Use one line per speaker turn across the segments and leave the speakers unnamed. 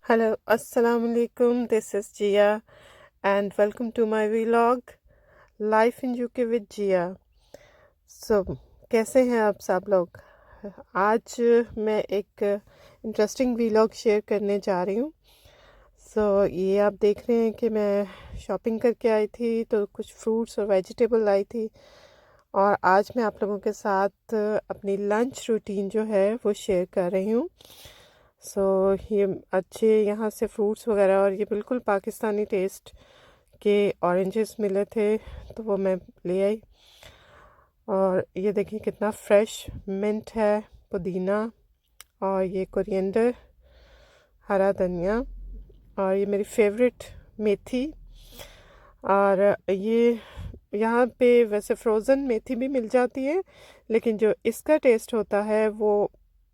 Hello, Assalamu alaikum. This is Jia, and welcome to my vlog, Life in UK with Jia. So, कैसे हैं आप सब लोग? आज मैं एक इंटरेस्टिंग वीलॉग शेयर करने जा रही हूँ. ये आप देख रहे हैं कि मैं शॉपिंग करके आई थी, तो कुछ फ्रूट्स और वेजिटेबल लाई थी, और आज मैं आप लोगों के साथ अपनी लंच रूटीन जो है वो शेयर कर रही हूँ. ये अच्छे यहाँ से फ्रूट्स वगैरह, और ये बिल्कुल पाकिस्तानी टेस्ट के ऑरेंजेस मिले थे, तो वो मैं ले आई. और ये देखिए कितना फ्रेश मिंट है, पुदीना, और ये कोरिएंडर, हरा धनिया, और ये मेरी फेवरेट मेथी. और ये यहाँ पे वैसे फ्रोज़न मेथी भी मिल जाती है, लेकिन जो इसका टेस्ट होता है वो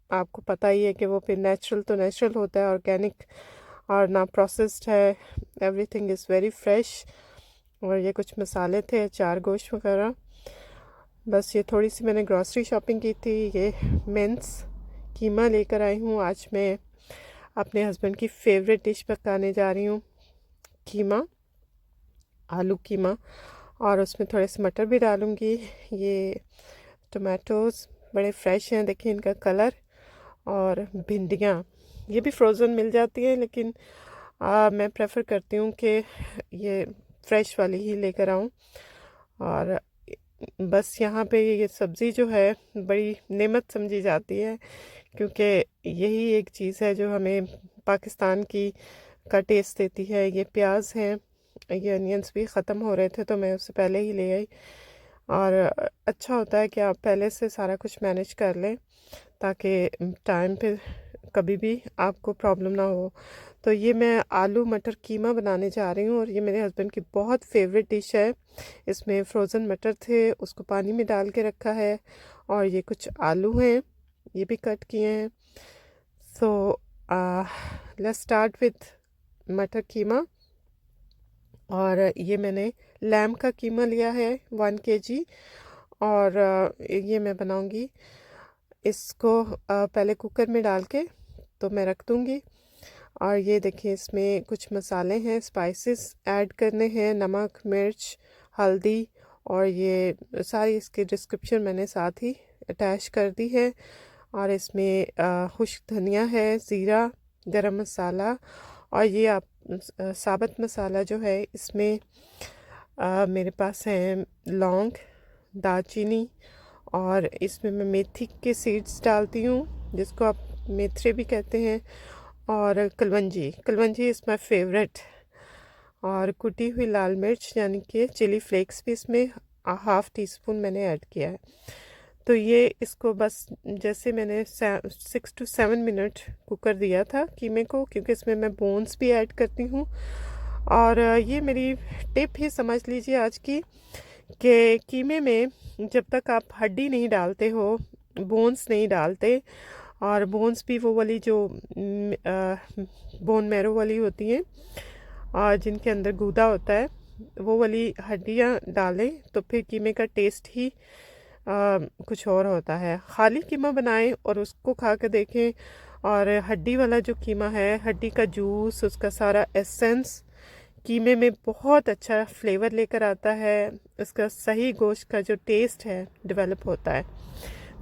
आपको पता ही है कि वो फिर नेचुरल तो नेचुरल होता है, ऑर्गेनिक और ना प्रोसेस्ड है. Everything is very fresh. और ये कुछ मसाले थे, अचार गोश्त वगैरह. बस ये थोड़ी सी मैंने ग्रॉसरी शॉपिंग की थी. ये मिन्स कीमा लेकर आई हूँ. आज मैं अपने हस्बैंड की फेवरेट डिश पकाने जा रही हूँ, कीमा, आलू कीमा, और उसमें थोड़े से मटर भी डालूँगी. ये टमाटोज़ बड़े फ्रेश हैं, देखिए इनका कलर. और भिंडियाँ ये भी फ्रोज़न मिल जाती हैं, लेकिन मैं प्रेफर करती हूँ कि ये फ्रेश वाली ही लेकर आऊँ. और बस यहाँ पे ये सब्ज़ी जो है बड़ी नेमत समझी जाती है, क्योंकि यही एक चीज़ है जो हमें पाकिस्तान की का टेस्ट देती है. ये प्याज हैं, ये अनियंस भी ख़त्म हो रहे थे तो मैं उससे पहले ही ले आई. और अच्छा होता है कि आप पहले से सारा कुछ मैनेज कर लें, ताकि टाइम पे कभी भी आपको प्रॉब्लम ना हो. तो ये मैं आलू मटर कीमा बनाने जा रही हूँ, और ये मेरे हस्बैंड की बहुत फेवरेट डिश है. इसमें फ्रोज़न मटर थे, उसको पानी में डाल के रखा है, और ये कुछ आलू हैं, ये भी कट किए हैं. सो लेट्स स्टार्ट विथ मटर कीमा. और ये मैंने लैम का कीमा लिया है 1 kg. और ये मैं बनाऊंगी इसको पहले कुकर में डाल के, तो मैं रख दूंगी. और ये देखिए इसमें कुछ मसाले हैं, स्पाइसेस ऐड करने हैं, नमक, मिर्च, हल्दी, और ये सारी इसकी डिस्क्रिप्शन मैंने साथ ही अटैच कर दी है. और इसमें खुश्क धनिया है, ज़ीरा, गरम मसाला, और ये आप साबुत मसाला जो है इसमें मेरे पास है लौंग, दालचीनी, और इसमें मैं मेथी के सीड्स डालती हूँ, जिसको आप मेथरे भी कहते हैं, और kalonji. Kalonji is my favourite. और कुटी हुई लाल मिर्च यानी कि चिली फ्लेक्स भी इसमें ½ टीस्पून मैंने ऐड किया है. तो ये इसको बस जैसे मैंने 6 to 7 मिनट कुकर दिया था कीमे को, क्योंकि इसमें मैं बोन्स भी ऐड करती हूँ. और ये मेरी टिप ही समझ लीजिए आज की, कि कीमे में जब तक आप हड्डी नहीं डालते हो, बोन्स नहीं डालते, और बोन्स भी वो वाली जो बोन मैरो वाली होती हैं, और जिनके अंदर गूदा होता है, वो वाली हड्डियाँ डालें, तो फिर कीमे का टेस्ट ही कुछ और होता है. खाली कीमा बनाएं और उसको खा के देखें, और हड्डी वाला जो कीमा है, हड्डी का जूस, उसका सारा एसेंस कीमे में बहुत अच्छा फ्लेवर लेकर आता है. इसका सही गोश्त का जो टेस्ट है डेवलप होता है.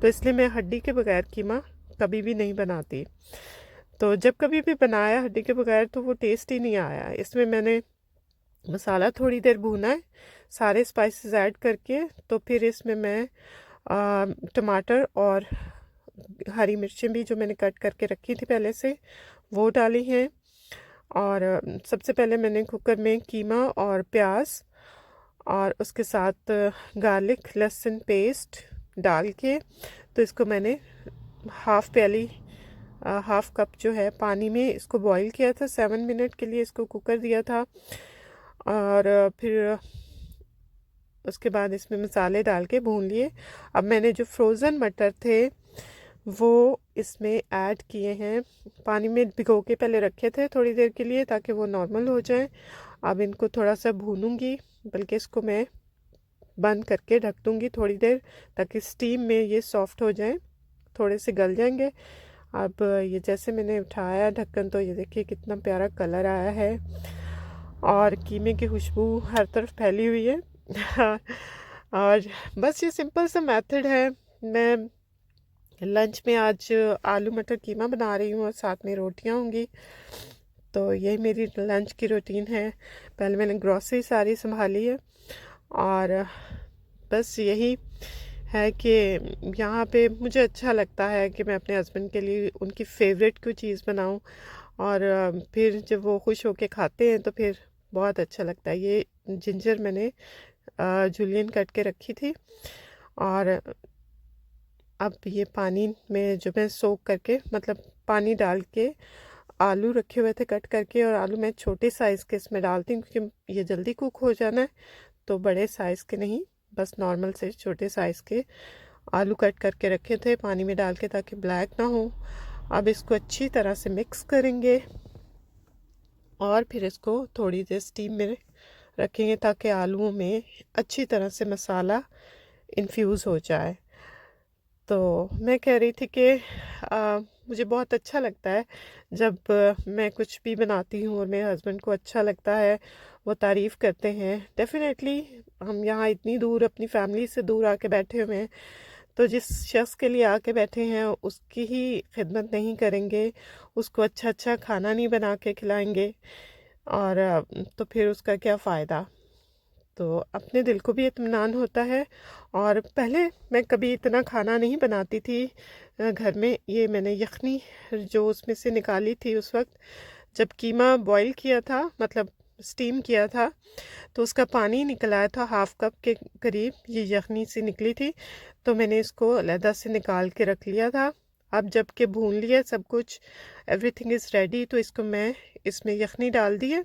तो इसलिए मैं हड्डी के बगैर कीमा कभी भी नहीं बनाती. तो जब कभी भी बनाया हड्डी के बगैर, तो वो टेस्ट ही नहीं आया. इसमें मैंने मसाला थोड़ी देर भूना है, सारे स्पाइसेस ऐड करके. तो फिर इसमें मैं टमाटर और हरी मिर्चें भी जो मैंने कट करके रखी थी पहले से, वो डाली हैं. और सबसे पहले मैंने कुकर में कीमा और प्याज, और उसके साथ गार्लिक लहसुन पेस्ट डाल के, तो इसको मैंने हाफ कप जो है पानी में इसको बॉईल किया था. 7 मिनट के लिए इसको कुकर दिया था. और फिर उसके बाद इसमें मसाले डाल के भून लिए. अब मैंने जो फ्रोज़न मटर थे वो इसमें ऐड किए हैं. पानी में भिगो के पहले रखे थे थोड़ी देर के लिए, ताकि वो नॉर्मल हो जाए. अब इनको थोड़ा सा भूनूंगी, बल्कि इसको मैं बंद करके ढक दूंगी थोड़ी देर, ताकि स्टीम में ये सॉफ्ट हो जाए, थोड़े से गल जाएंगे. अब ये जैसे मैंने उठाया ढक्कन तो ये देखिए कितना प्यारा कलर आया है और कीमे की खुशबू हर तरफ फैली हुई है। और बस ये सिंपल सा मेथड है। मैं लंच में आज आलू मटर कीमा बना रही हूँ और साथ में रोटियाँ होंगी। तो यही मेरी लंच की रूटीन है। पहले मैंने ग्रॉसरी सारी संभाली है और बस यही है कि यहाँ पे मुझे अच्छा लगता है कि मैं अपने हस्बैंड के लिए उनकी फेवरेट कोई चीज़ बनाऊँ और फिर जब वो खुश होके खाते हैं तो फिर बहुत अच्छा लगता है। ये जिंजर मैंने जूलियन कट के रखी थी और अब ये पानी में जो मैं सोक करके मतलब पानी डाल के आलू रखे हुए थे कट करके, और आलू मैं छोटे साइज़ के इसमें डालती हूँ क्योंकि ये जल्दी कुक हो जाना है। तो बड़े साइज़ के नहीं, बस नॉर्मल से छोटे साइज़ के आलू कट करके रखे थे पानी में डाल के ताकि ब्लैक ना हो। अब इसको अच्छी तरह से मिक्स करेंगे और फिर इसको थोड़ी देर स्टीम में रखेंगे ताकि आलूओं में अच्छी तरह से मसाला इन्फ्यूज़ हो जाए। तो मैं कह रही थी कि मुझे बहुत अच्छा लगता है जब मैं कुछ भी बनाती हूँ और मेरे हस्बैंड को अच्छा लगता है, वो तारीफ़ करते हैं। डेफ़िनेटली हम यहाँ इतनी दूर अपनी फैमिली से दूर आके बैठे हुए हैं, तो जिस शख्स के लिए आके बैठे हैं उसकी ही खिदमत नहीं करेंगे, उसको अच्छा अच्छा खाना नहीं बना के खिलाएंगे और तो फिर उसका क्या फ़ायदा। तो अपने दिल को भी इत्मीनान होता है। और पहले मैं कभी इतना खाना नहीं बनाती थी घर में। ये मैंने यखनी जो उसमें से निकाली थी उस वक्त जब कीमा बॉईल किया था, मतलब स्टीम किया था, तो उसका पानी निकल आया था, हाफ़ कप के करीब ये यखनी सी निकली थी। तो मैंने इसको अलहदा से निकाल के रख लिया था। अब जब के भून लिया सब कुछ, एवरीथिंग इज़ रेडी, तो इसको मैं इसमें यखनी डाल दी है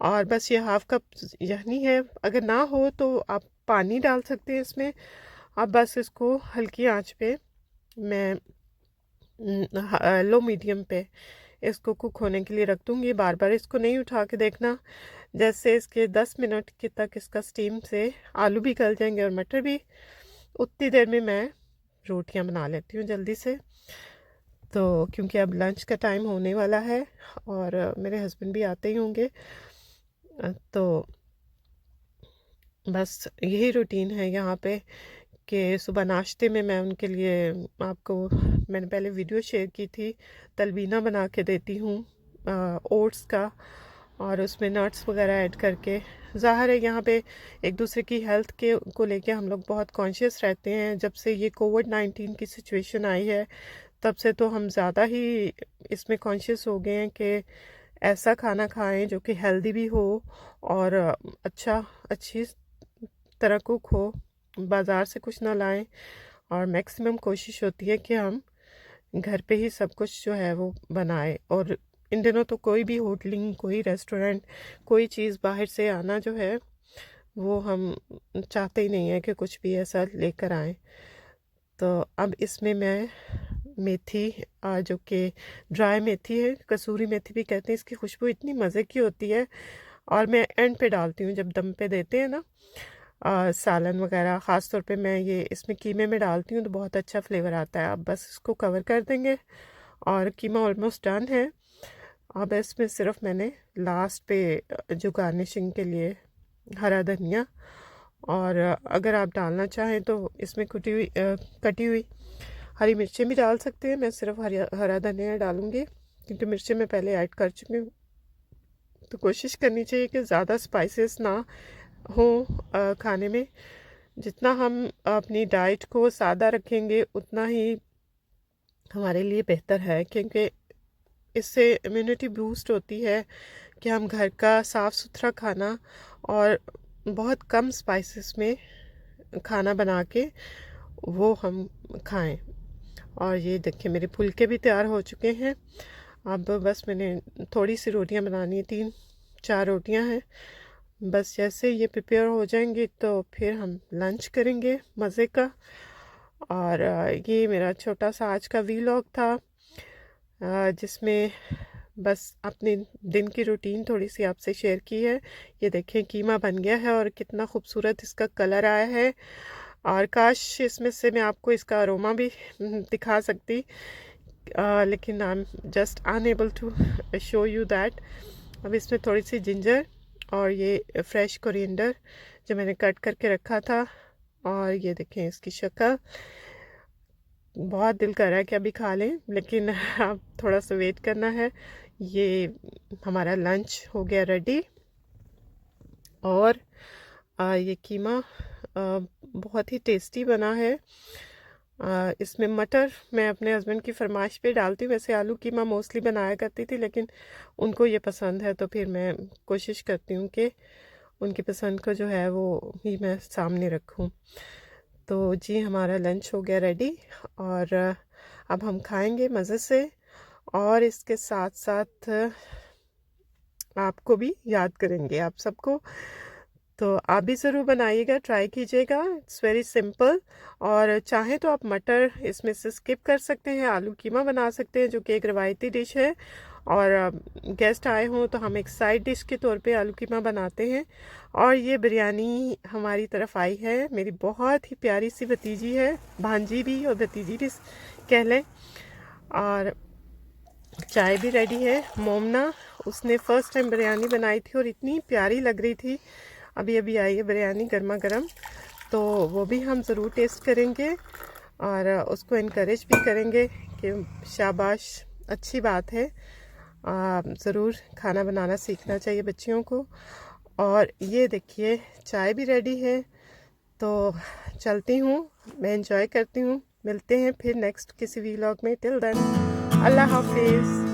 और बस ये हाफ़ कप यखनी है। अगर ना हो तो आप पानी डाल सकते हैं इसमें। अब बस इसको हल्की आंच पे मैं लो मीडियम पे इसको कुक होने के लिए रख दूँगी। बार बार इसको नहीं उठा के देखना। जैसे इसके 10 मिनट के तक इसका स्टीम से आलू भी गल जाएंगे और मटर भी, उतनी देर में मैं रोटियां बना लेती हूँ जल्दी से। तो क्योंकि अब लंच का टाइम होने वाला है और मेरे हस्बैंड भी आते ही होंगे, तो बस यही रूटीन है यहाँ पे कि सुबह नाश्ते में मैं उनके लिए, आपको मैंने पहले वीडियो शेयर की थी, तलबीना बना के देती हूँ ओट्स का, और उसमें नट्स वगैरह ऐड करके। ज़ाहिर है यहाँ पे एक दूसरे की हेल्थ के को लेके हम लोग बहुत कॉन्शियस रहते हैं। जब से ये कोविड-19 की सिचुएशन आई है तब से तो हम ज़्यादा ही इसमें कॉन्शियस हो गए हैं कि ऐसा खाना खाएं जो कि हेल्दी भी हो और अच्छी तरह कुक हो, बाज़ार से कुछ ना लाएं। और मैक्सिमम कोशिश होती है कि हम घर पे ही सब कुछ जो है वो बनाए। और इन दिनों तो कोई भी होटलिंग, कोई रेस्टोरेंट, कोई चीज़ बाहर से आना जो है वो हम चाहते ही नहीं है कि कुछ भी ऐसा लेकर आएँ। तो अब इसमें मैं मेथी, जो कि ड्राई मेथी है, कसूरी मेथी भी कहते हैं, इसकी खुशबू इतनी मज़े की होती है और मैं एंड पे डालती हूँ जब दम पे देते हैं ना सालन वगैरह। ख़ास तौर पे मैं ये इसमें कीमे में डालती हूँ तो बहुत अच्छा फ्लेवर आता है। अब बस इसको कवर कर देंगे और कीमा ऑलमोस्ट डन है। अब इसमें सिर्फ मैंने लास्ट पे जो गार्निशिंग के लिए हरा धनिया, और अगर आप डालना चाहें तो इसमें कटी हुई हरी मिर्चें भी डाल सकते हैं। मैं सिर्फ हरा धनिया डालूँगी क्योंकि मिर्चें मैं पहले ऐड कर चुकी हूँ। तो कोशिश करनी चाहिए कि ज़्यादा स्पाइसेस ना हो खाने में। जितना हम अपनी डाइट को सादा रखेंगे उतना ही हमारे लिए बेहतर है, क्योंकि इससे इम्यूनिटी बूस्ट होती है कि हम घर का साफ़ सुथरा खाना और बहुत कम स्पाइसेस में खाना बना के वो हम खाएं। और ये देखिए मेरे फुलके भी तैयार हो चुके हैं। अब बस मैंने थोड़ी सी रोटियां बनानी है, 3-4 रोटियां हैं। बस जैसे ये प्रिपेयर हो जाएंगी तो फिर हम लंच करेंगे मज़े का। और ये मेरा छोटा सा आज का वीलॉग था जिसमें बस अपने दिन की रूटीन थोड़ी सी आपसे शेयर की है। ये देखें कीमा बन गया है और कितना खूबसूरत इसका कलर आया है। और काश इसमें से मैं आपको इसका अरोमा भी दिखा सकती। लेकिन I am just unable to show you that. अब इसमें थोड़ी सी जिंजर और ये फ्रेश कोरिएंडर जो मैंने कट करके रखा था, और ये देखें इसकी शक्ल। बहुत दिल कर रहा है कि अभी खा लें, लेकिन अब थोड़ा सा वेट करना है। ये हमारा लंच हो गया रेडी। और ये कीमा बहुत ही टेस्टी बना है। इसमें मटर मैं अपने हस्बैंड की फरमाइश पे डालती हूँ। वैसे आलू कीमा मोस्टली बनाया करती थी, लेकिन उनको ये पसंद है, तो फिर मैं कोशिश करती हूँ कि उनकी पसंद को जो है वो ही मैं सामने रखूँ। तो जी हमारा लंच हो गया रेडी, और अब हम खाएंगे मज़े से। और इसके साथ साथ आपको भी याद करेंगे, आप सबको। तो आप भी ज़रूर बनाइएगा, ट्राई कीजिएगा। It's very simple. और चाहें तो आप मटर इसमें से स्किप कर सकते हैं, आलू कीमा बना सकते हैं जो कि एक रवायती डिश है। और गेस्ट आए हों तो हम एक साइड डिश के तौर पे आलू कीमा बनाते हैं। और ये बिरयानी हमारी तरफ आई है, मेरी बहुत ही प्यारी सी भतीजी है, भांजी भी और भतीजी भी कह लें। और चाय भी रेडी है। मोमना, उसने फ़र्स्ट टाइम बिरयानी बनाई थी और इतनी प्यारी लग रही थी। अभी अभी आई है बिरयानी गर्मा गर्म, तो वो भी हम ज़रूर टेस्ट करेंगे और उसको इनकरेज भी करेंगे कि शाबाश, अच्छी बात है। ज़रूर खाना बनाना सीखना चाहिए बच्चियों को। और ये देखिए चाय भी रेडी है, तो चलती हूँ, मैं एंजॉय करती हूँ। मिलते हैं फिर नेक्स्ट किसी व्लॉग में। टिल देन अल्लाह हाफिज़।